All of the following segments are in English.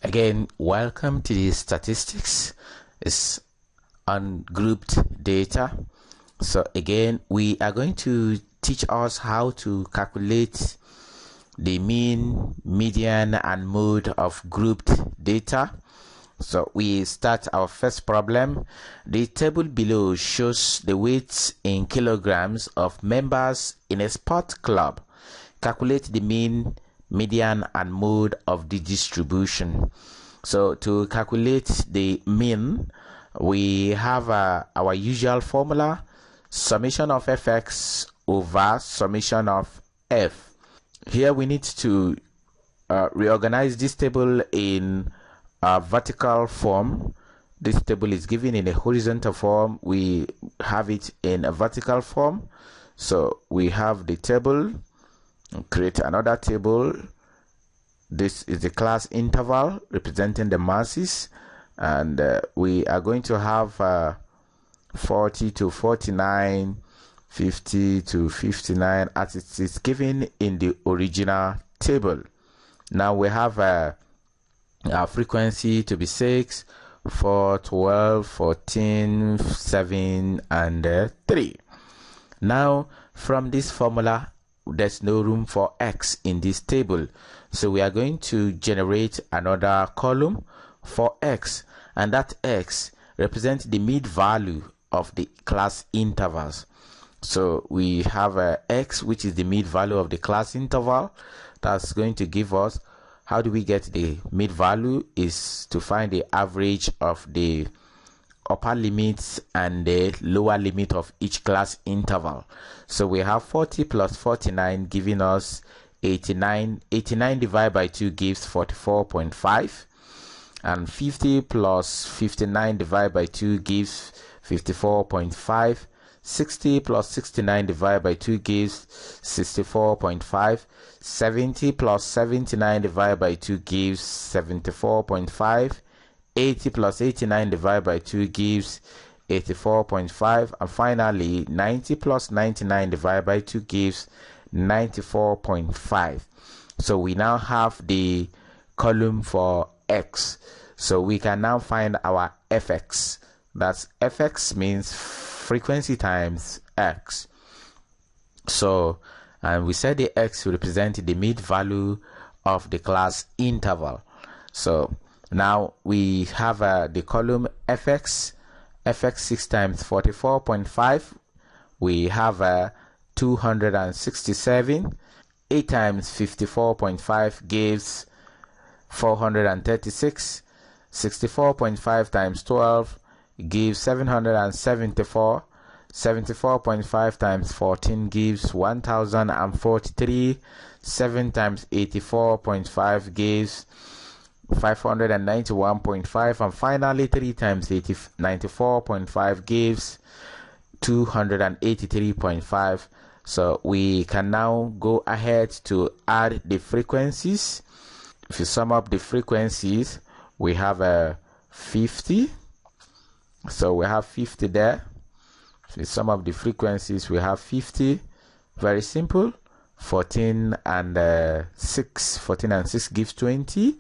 Again, welcome to the statistics. It's ungrouped data. So again, we are going to teach us how to calculate the mean, median, and mode of grouped data. So we start our first problem. The table below shows the weights in kilograms of members in a sport club. Calculate the mean, median, and mode of the distribution. So to calculate the mean, we have our usual formula: summation of fx over summation of f. Here we need to reorganize this table in a vertical form. This table is given in a horizontal form. We have it in a vertical form. So we have the table. Create another table. This is the class interval representing the masses, and we are going to have 40 to 49, 50 to 59 as it is given in the original table. Now we have our frequency to be 6, 4, 12, 14, 7, and 3. Now from this formula, there's no room for x in this table, so we are going to generate another column for x, and that x represents the mid value of the class intervals. So we have x, which is the mid value of the class interval. That's going to give us, how do we get the mid value? Is to find the average of the upper limits and the lower limit of each class interval. So we have 40 plus 49 giving us 89. 89 divided by 2 gives 44.5, and 50 plus 59 divided by 2 gives 54.5. 60 plus 69 divided by 2 gives 64.5. 70 plus 79 divided by 2 gives 74.5. 80 plus 89 divided by 2 gives 84.5, and finally 90 plus 99 divided by 2 gives 94.5. So we now have the column for x. So we can now find our fx. That's fx means frequency times x. So, and we said the x represents the mid value of the class interval. So now we have the column fx. 6 times 44.5, we have 267. 8 times 54.5 gives 436. 64.5 times 12 gives 774. 74.5 times 14 gives 1043. 7 times 84.5 gives 591.5, and finally 3 times 94.5 gives 283.5. So we can now go ahead to add the frequencies. If you sum up the frequencies, we have 50. So we have 50 there. If you sum up the frequencies, we have 50. Very simple. 14 and 6. 14 and 6 gives 20.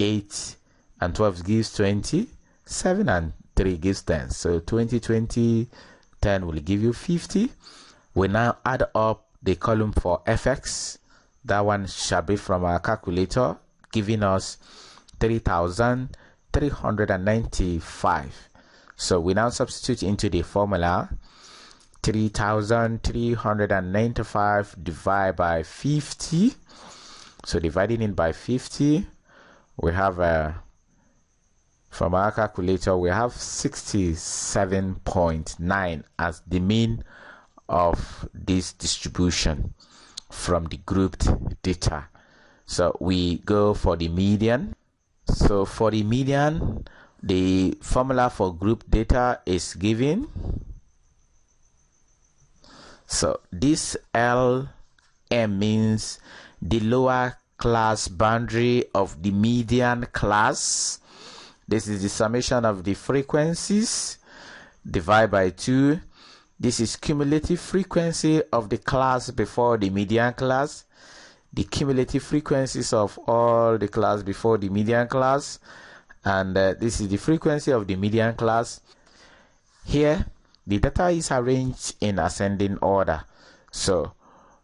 8 and 12 gives 20. 7 and 3 gives 10. So 20, 20, 10 will give you 50. We now add up the column for fx. That one shall be from our calculator, giving us 3,395. So we now substitute into the formula 3,395 divided by 50. So dividing it by 50, we have from our calculator, we have 67.9 as the mean of this distribution from the grouped data. So we go for the median. So for the median, the formula for group data is given. So this LM means the lower class boundary of the median class. This is the summation of the frequencies divided by 2. This is cumulative frequency of the class before the median class. the cumulative frequencies of all the class before the median class, and this is the frequency of the median class. Here the data is arranged in ascending order, so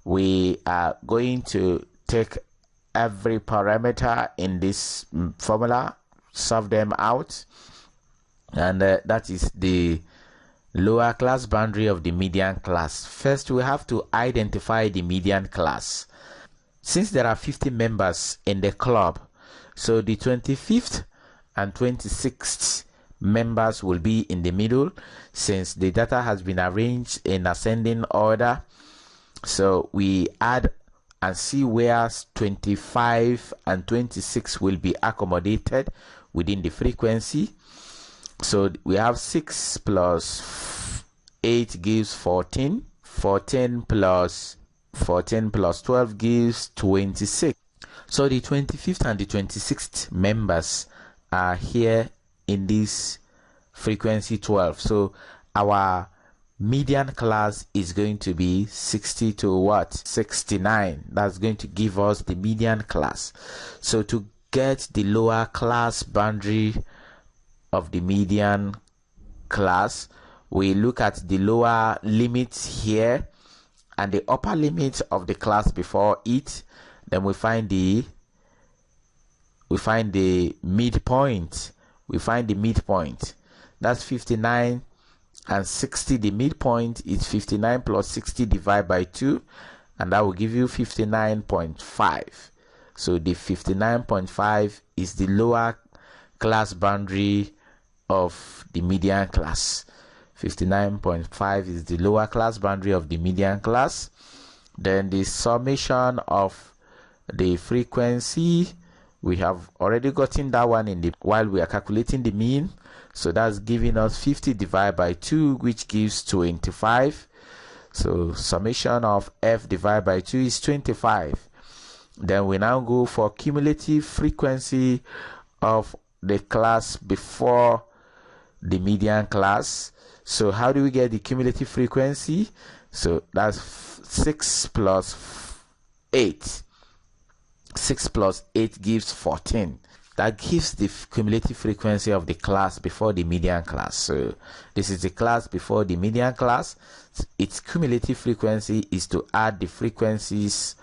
we are going to take every parameter in this formula, solve them out, and that is the lower class boundary of the median class. First, we have to identify the median class. Since there are 50 members in the club, so the 25th and 26th members will be in the middle, since the data has been arranged in ascending order. So we add and see where 25 and 26 will be accommodated within the frequency. So we have 6 plus 8 gives 14. 14 plus 12 gives 26. So the 25th and the 26th members are here in this frequency 12. So our median class is going to be 60 to what? 69. That's going to give us the median class. So to get the lower class boundary of the median class, we look at the lower limit here and the upper limit of the class before it. Then we find the midpoint. We find the midpoint. That's 59 and 60. The midpoint is 59 plus 60 divided by 2, and that will give you 59.5. So the 59.5 is the lower class boundary of the median class. 59.5 is the lower class boundary of the median class. Then the summation of the frequency, we have already gotten that one while we are calculating the mean. So that's giving us 50 divided by 2, which gives 25. So summation of f divided by 2 is 25. Then we now go for cumulative frequency of the class before the median class. So how do we get the cumulative frequency? So that's 6 plus 8. 6 plus 8 gives 14. That gives the cumulative frequency of the class before the median class. So this is the class before the median class. Its cumulative frequency is to add the frequencies,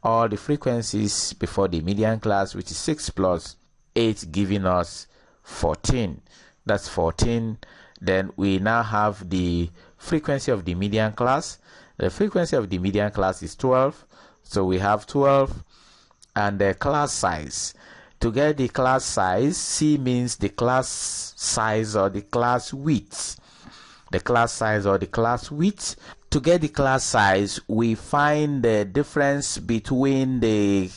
all the frequencies before the median class, which is 6 plus 8 giving us 14. That's 14. Then we now have the frequency of the median class. The frequency of the median class is 12. So we have 12. And the class size. To get the class size, C means the class size or the class width. The class size or the class width. To get the class size, we find the difference between the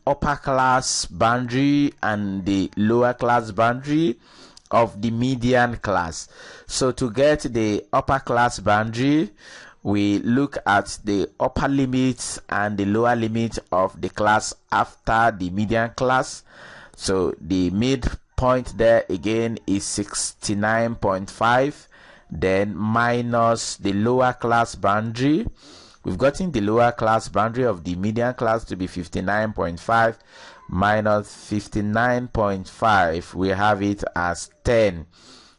upper class boundary and the lower class boundary of the median class. So to get the upper class boundary, we look at the upper limit and the lower limit of the class after the median class. So the midpoint there again is 69.5, then minus the lower class boundary. We've gotten the lower class boundary of the median class to be 59.5 minus 59.5. We have it as 10.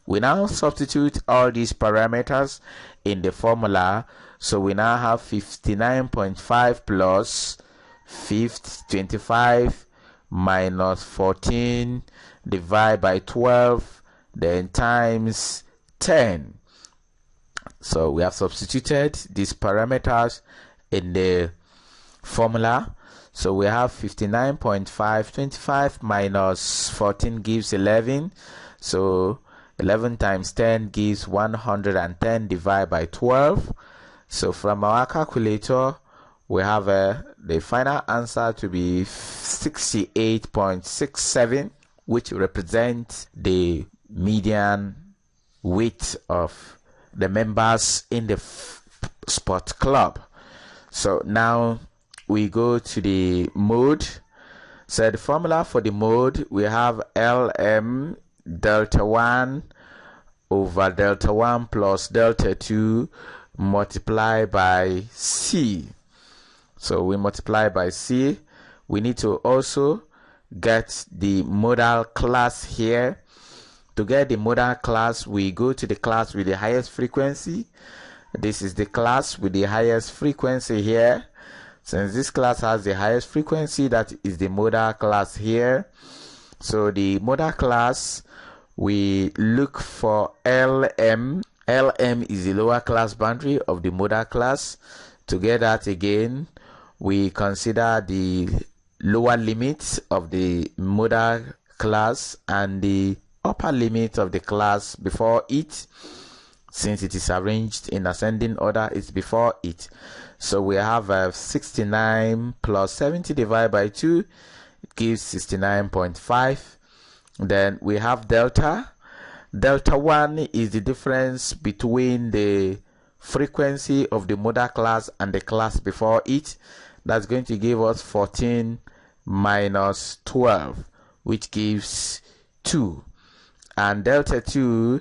We now substitute all these parameters in the formula. So we now have 59.5 plus 25 minus 14 divided by 12, then times 10. So we have substituted these parameters in the formula. So we have 59.5, 25 minus 14 gives 11. So 11 times 10 gives 110 divided by 12. So from our calculator, we have the final answer to be 68.67, which represents the median weight of the members in the sport club. So now we go to the mode. So the formula for the mode, we have LM delta 1 over delta 1 plus delta 2 multiplied by C. So we multiply by C. We need to also get the modal class here. To get the modal class, we go to the class with the highest frequency. This is the class with the highest frequency here. Since this class has the highest frequency, that is the modal class here. So the modal class, we look for LM. LM is the lower class boundary of the modal class. To get that again, we consider the lower limit of the modal class and the upper limit of the class before it. Since it is arranged in ascending order, it's before it. So we have 69 plus 70 divided by 2. It gives 69.5. Then we have delta. Delta 1 is the difference between the frequency of the modal class and the class before it. That's going to give us 14 minus 12, which gives 2. And delta 2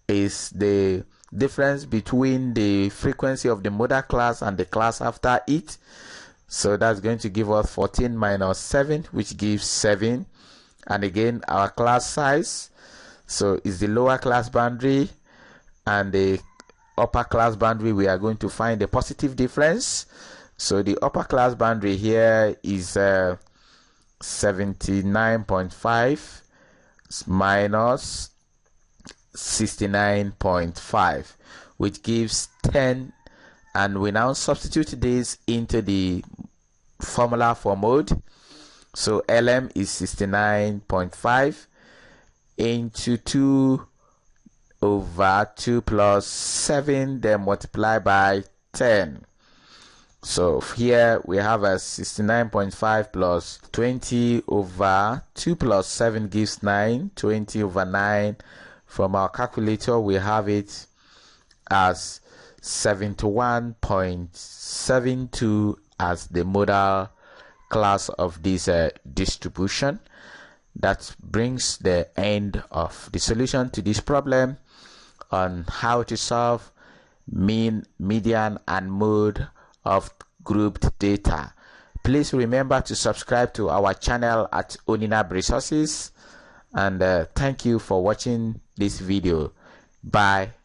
is the difference between the frequency of the modal class and the class after it. So that's going to give us 14 minus 7, which gives 7. And again, our class size, so is the lower class boundary, and the upper class boundary, we are going to find the positive difference. So the upper class boundary here is 79.5 minus 69.5, which gives 10. And we now substitute this into the formula for mode. So LM is 69.5 into 2 over 2 plus 7, then multiply by 10. So here we have a 69.5 plus 20 over 2 plus 7 gives 9. 20 over 9. From our calculator, we have it as 71.72 as the modal class of this distribution. That brings the end of the solution to this problem on how to solve mean, median, and mode of grouped data. Please remember to subscribe to our channel at Oninab Resources, and thank you for watching this video. Bye.